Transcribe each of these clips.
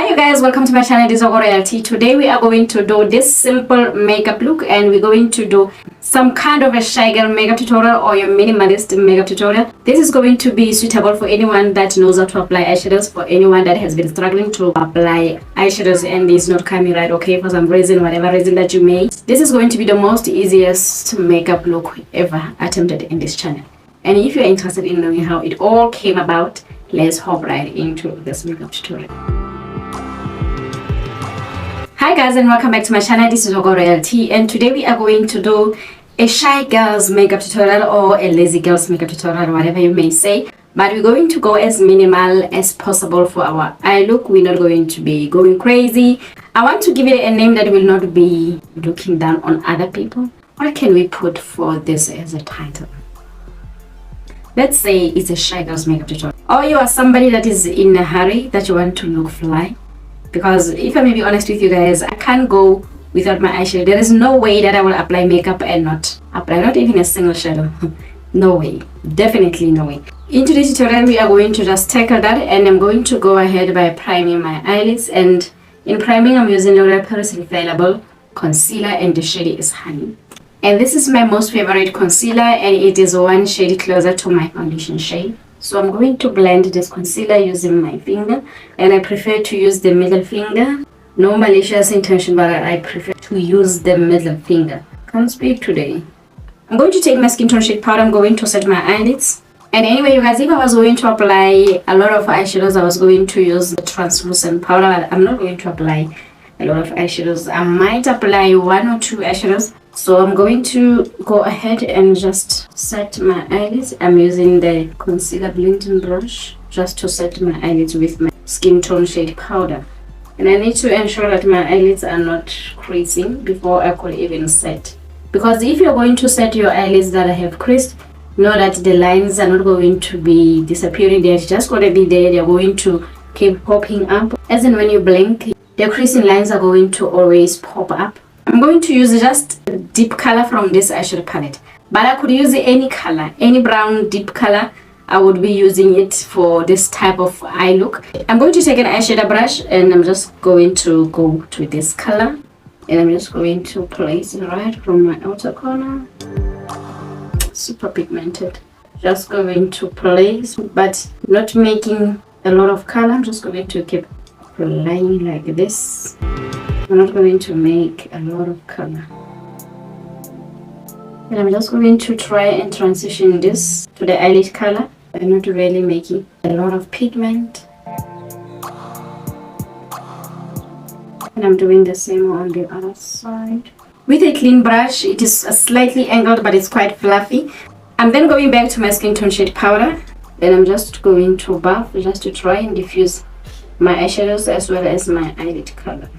Hi you guys, welcome to my channel. This is Royalty. Today we are going to do this simple makeup look, and we're going to do some kind of a shy girl makeup tutorial or your minimalist makeup tutorial. This is going to be suitable for anyone that knows how to apply eyeshadows, for anyone that has been struggling to apply eyeshadows and is not coming right, okay, for some reason, whatever reason that you may. This is going to be the most easiest makeup look ever attempted in this channel. And if you're interested in knowing how it all came about, let's hop right into this makeup tutorial. Hi guys, and welcome back to my channel. This is Royalty, and today we are going to do a shy girl's makeup tutorial or a lazy girl's makeup tutorial, whatever you may say. But we're going to go as minimal as possible for our eye look. We're not going to be going crazy. I want to give it a name that will not be looking down on other people. What can we put for this as a title? Let's say it's a shy girl's makeup tutorial. Or you are somebody that is in a hurry, that you want to look fly. Because if I may be honest with you guys, I can't go without my eyeshadow. There is no way that I will apply makeup and not apply not even a single shadow. No way. Definitely no way. In today's tutorial, we are going to just tackle that, and I'm going to go ahead by priming my eyelids. And in priming, I'm using L'Oreal Paris Infallible concealer, and the shade is Honey. And this is my most favorite concealer, and it is one shade closer to my foundation shade. So I'm going to blend this concealer using my finger, and I prefer to use the middle finger. No malicious intention, but I prefer to use the middle finger. Can't speak today. I'm going to take my skin tone shade powder. I'm going to set my eyelids. And anyway, you guys, if I was going to apply a lot of eyeshadows, I was going to use the translucent powder. But I'm not going to apply a lot of eyeshadows. I might apply one or two eyeshadows. So I'm going to go ahead and just set my eyelids. I'm using the concealer blending brush just to set my eyelids with my skin tone shade powder. And I need to ensure that my eyelids are not creasing before I could even set. Because if you're going to set your eyelids that have creased, know that the lines are not going to be disappearing. They're just going to be there. They're going to keep popping up. As in when you blink, the creasing lines are going to always pop up. I'm going to use just a deep color from this eyeshadow palette, but I could use any color, any brown deep color. I would be using it for this type of eye look. I'm going to take an eyeshadow brush, and I'm just going to go to this color, and I'm just going to place it right from my outer corner. Super pigmented. Just going to place, but not making a lot of color. I'm just going to keep applying like this. I'm not going to make a lot of color. And I'm just going to try and transition this to the eyelid color. I'm not really making a lot of pigment. And I'm doing the same on the other side. With a clean brush, it is slightly angled, but it's quite fluffy. I'm then going back to my skin tone shade powder. Then I'm just going to buff just to try and diffuse my eyeshadows as well as my eyelid color.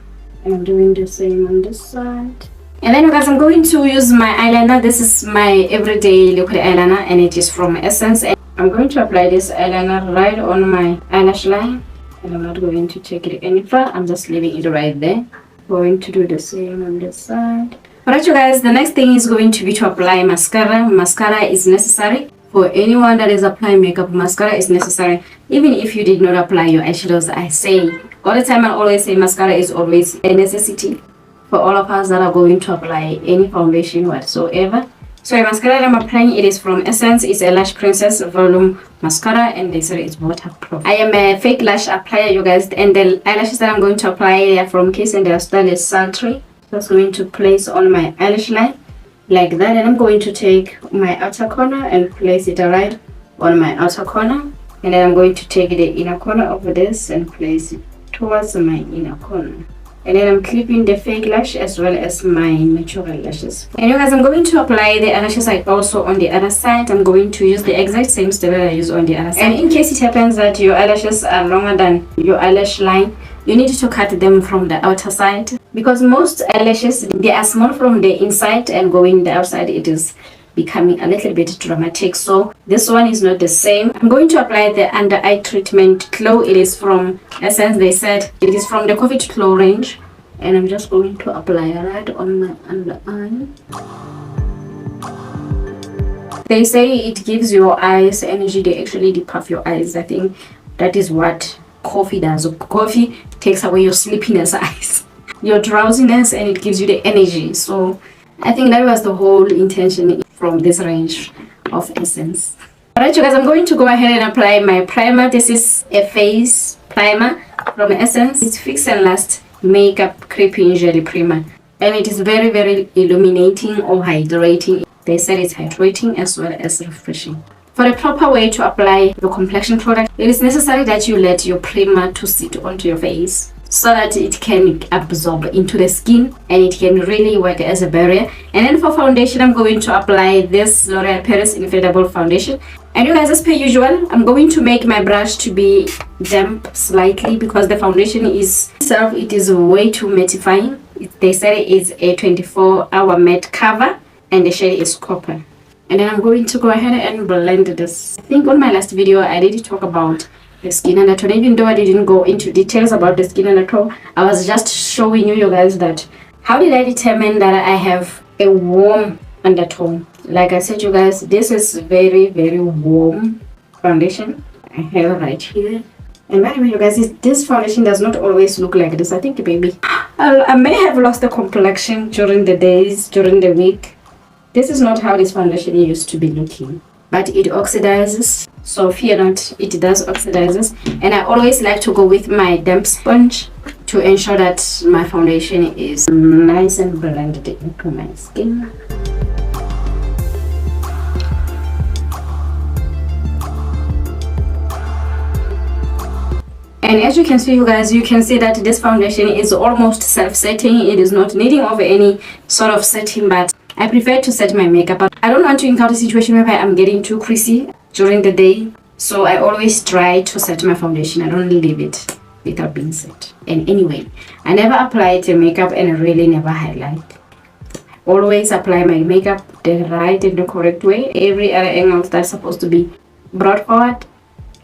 I'm doing the same on this side. And then, guys, I'm going to use my eyeliner. This is my everyday liquid eyeliner, and it is from Essence. And I'm going to apply this eyeliner right on my eyelash line, and I'm not going to take it any far. I'm just leaving it right there. Going to do the same on this side. Alright, you guys, the next thing is going to be to apply mascara. Mascara is necessary. For anyone that is applying makeup, mascara is necessary. Even if you did not apply your eyeshadows, I say all the time, I always say mascara is always a necessity for all of us that are going to apply any foundation whatsoever. So the mascara that I'm applying, it is from Essence. It's a Lash Princess Volume Mascara, and they say it's waterproof. I am a fake lash applier, you guys, and the eyelashes that I'm going to apply, they are from Kiss, and they are styled Sultry. Just going to place on my eyelash line like that, and I'm going to take my outer corner and place it right on my outer corner, and then I'm going to take the inner corner of this and place it towards my inner corner. And then I'm clipping the fake lash as well as my natural lashes. And you guys, I'm going to apply the eyelashes also on the other side. I'm going to use the exact same step that I use on the other side. And in case it happens that your eyelashes are longer than your eyelash line, you need to cut them from the outer side, because most eyelashes, they are small from the inside, and going the outside, it is becoming a little bit dramatic. So this one is not the same. I'm going to apply the under eye treatment glow. It is from Essence. They said it is from the Coffee to Glow range, and I'm just going to apply right on my under eye. They say it gives your eyes energy. They actually depuff your eyes. I think that is what coffee does. Coffee takes away your sleepiness eyes, your drowsiness, and it gives you the energy. So I think that was the whole intention from this range of essence. Alright, you guys, I'm going to go ahead and apply my primer. This is a face primer from Essence. It's Fix and Last Makeup Creeping Jelly Primer, and it is very, very illuminating or hydrating. They said it's hydrating as well as refreshing. For a proper way to apply your complexion product, it is necessary that you let your primer to sit onto your face so that it can absorb into the skin and it can really work as a barrier. And then for foundation, I'm going to apply this L'Oreal Paris Infallible Foundation. And you guys, as per usual, I'm going to make my brush to be damp slightly because the foundation itself, it is way too mattifying. They said it is a 24-hour matte cover and the shade is copper. And then I'm going to go ahead and blend this. I think on my last video I did talk about the skin undertone, even though I didn't go into details about the skin undertone. I was just showing you guys that how did I determine that I have a warm undertone. Like I said, you guys, this is very, very warm foundation I have right here. And by the way, you guys, this foundation does not always look like this. I think maybe I may have lost the complexion during the days, during the week. This is not how this foundation used to be looking, but it oxidizes, so fear not, it does oxidizes. And I always like to go with my damp sponge to ensure that my foundation is nice and blended into my skin. And as you can see, you guys, you can see that this foundation is almost self-setting. It is not needing of any sort of setting, but I prefer to set my makeup up. I don't want to encounter a situation where I'm getting too creasy during the day, so I always try to set my foundation. I don't leave it without being set. And anyway, I never apply the makeup and I really never highlight. Always apply my makeup the right and the correct way. Every other angle that's supposed to be brought forward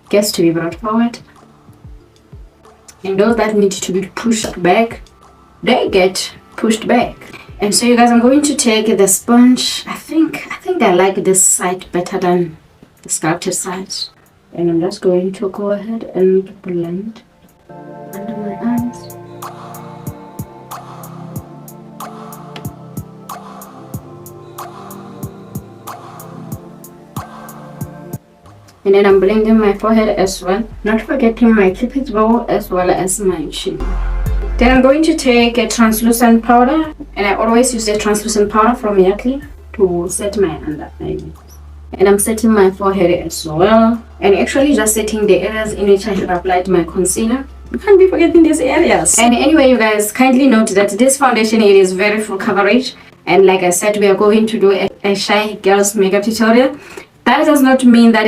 gets to be brought forward, and those that need to be pushed back, they get pushed back. And so you guys, I'm going to take the sponge. I think I like this side better than the sculpted side. And I'm just going to go ahead and blend under my eyes. And then I'm blending my forehead as well, not forgetting my cupid's bow as well as my chin. Then I'm going to take a translucent powder, and I always use a translucent powder from Yardley to set my under eyelids. And I'm setting my forehead as well, and actually just setting the areas in which I have applied my concealer. You can't be forgetting these areas. And anyway, you guys, kindly note that this foundation, it is very full coverage, and like I said, we are going to do a shy girls makeup tutorial. That does not mean that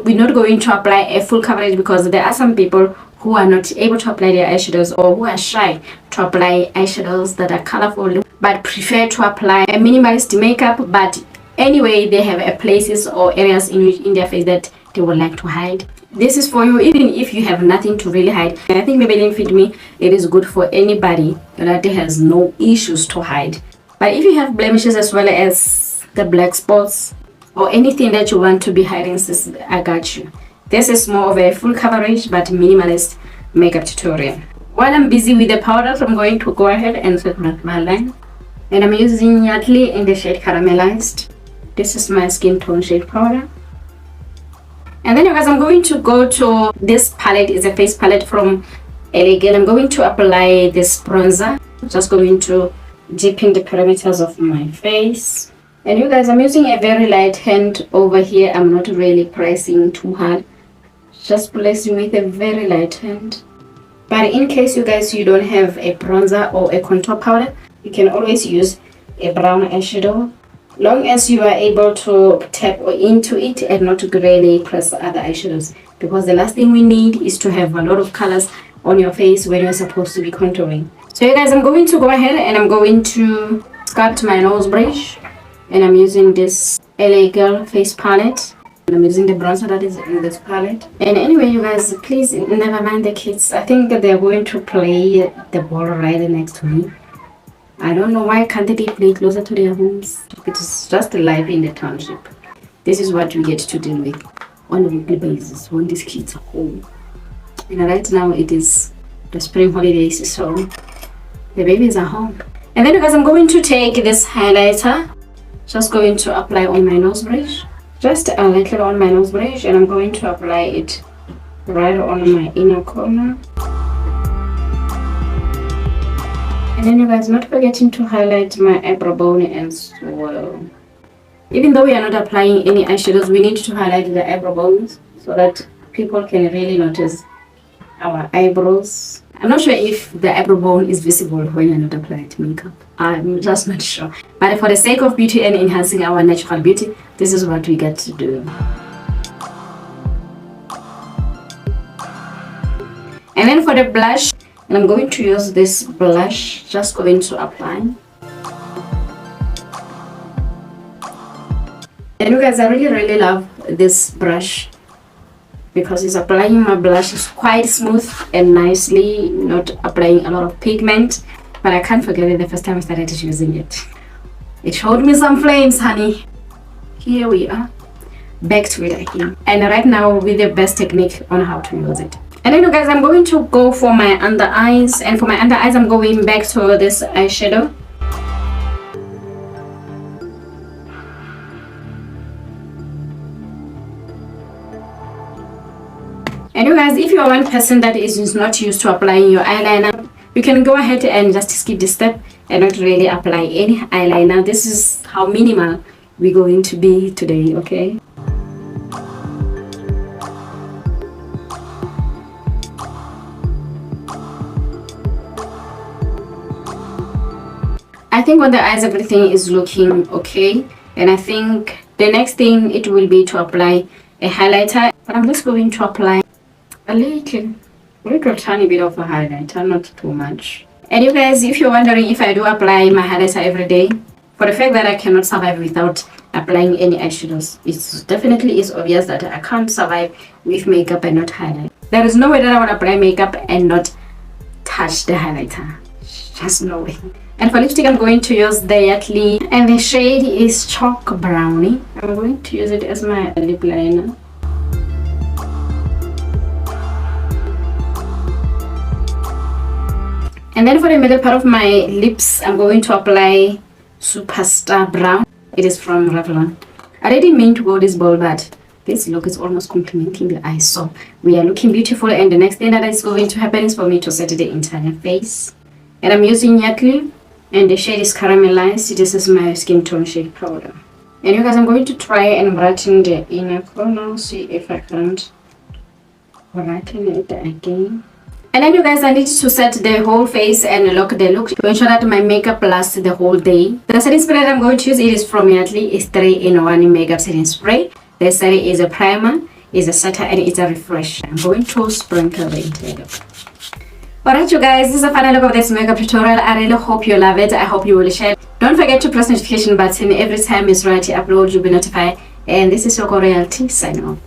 we're not going to apply a full coverage, because there are some people who are not able to apply their eyeshadows, or who are shy to apply eyeshadows that are colorful but prefer to apply a minimalist makeup. But anyway, they have places or areas in their face that they would like to hide. This is for you, even if you have nothing to really hide. I think Maybelline Fit Me, it is good for anybody that has no issues to hide. But if you have blemishes as well as the black spots or anything that you want to be hiding, sis, I got you. This is more of a full coverage but minimalist makeup tutorial. While I'm busy with the powders, I'm going to go ahead and set my line. And I'm using Yardley in the shade Caramelized. This is my skin tone shade powder. And then you guys, I'm going to go to this palette. It's a face palette from LA Girl. I'm going to apply this bronzer. Just going to deepen the perimeters of my face. And you guys, I'm using a very light hand over here. I'm not really pressing too hard, just placing with a very light hand. But in case you guys, you don't have a bronzer or a contour powder, you can always use a brown eyeshadow, long as you are able to tap into it and not really press other eyeshadows, because the last thing we need is to have a lot of colors on your face when you're supposed to be contouring. So you guys, I'm going to go ahead and I'm going to sculpt my nose bridge. And I'm using this LA Girl face palette. And I'm using the bronzer that is in this palette. And anyway, you guys, please never mind the kids. I think they're going to play the ball right next to me. I don't know why can't they play closer to their homes. It's just life in the township. This is what we get to deal with on a weekly basis when these kids are home. And right now it is the spring holidays, so the babies are home. And then you guys, I'm going to take this highlighter, just going to apply on my nose bridge, just a little on my nose bridge, and I'm going to apply it right on my inner corner. And then you guys, not forgetting to highlight my eyebrow bone as well. Even though we are not applying any eyeshadows, we need to highlight the eyebrow bones so that people can really notice our eyebrows. I'm not sure if the eyebrow bone is visible when you're not applying makeup. I'm just not sure. But for the sake of beauty and enhancing our natural beauty, this is what we get to do. And then for the blush, and I'm going to use this blush, just going to apply. And you guys, I really love this brush because it's applying my blush. It's quite smooth and nicely, not applying a lot of pigment. But I can't forget it the first time I started using it. It showed me some flames, honey. Here we are, back to it again. And right now with the best technique on how to use it. And then you guys, I'm going to go for my under eyes. And for my under eyes, I'm going back to this eyeshadow. And you guys, if you are one person that is not used to applying your eyeliner, you can go ahead and just skip this step and not really apply any eyeliner. This is how minimal we're going to be today, okay? I think on the eyes everything is looking okay, and I think the next thing it will be to apply a highlighter. But I'm just going to apply a little tiny bit of a highlighter, not too much. And you guys, if you're wondering if I do apply my highlighter every day, for the fact that I cannot survive without applying any eyeshadows, it's definitely is obvious that I can't survive with makeup and not highlight. There is no way that I want to apply makeup and not touch the highlighter. Just no way. And for lipstick, I'm going to use the Yachtly, and the shade is Chalk Brownie. I'm going to use it as my lip liner. And then for the middle part of my lips, I'm going to apply Superstar Brown. It is from Revlon. I didn't mean to go this bold, but this look is almost complementing the eyes. So we are looking beautiful, and the next thing that is going to happen is for me to set the entire face. And I'm using Yachtly, and the shade is Caramelized. This is my skin tone shade powder. And you guys, I'm going to try and brighten the inner corner. See if I can't brighten it again. And then you guys, I need to set the whole face and lock the look to ensure that my makeup lasts the whole day. The setting spray that I'm going to use, it is from Yachtly. It's 3-in-1 makeup setting spray. The setting is a primer, is a setter, and it's a refresher. I'm going to sprinkle the entire look. Alright you guys, this is the final look of this makeup tutorial. I really hope you love it. I hope you will share. Don't forget to press the notification button every time Miss Royalty uploads, you'll be notified. And this is your Royalty sign off.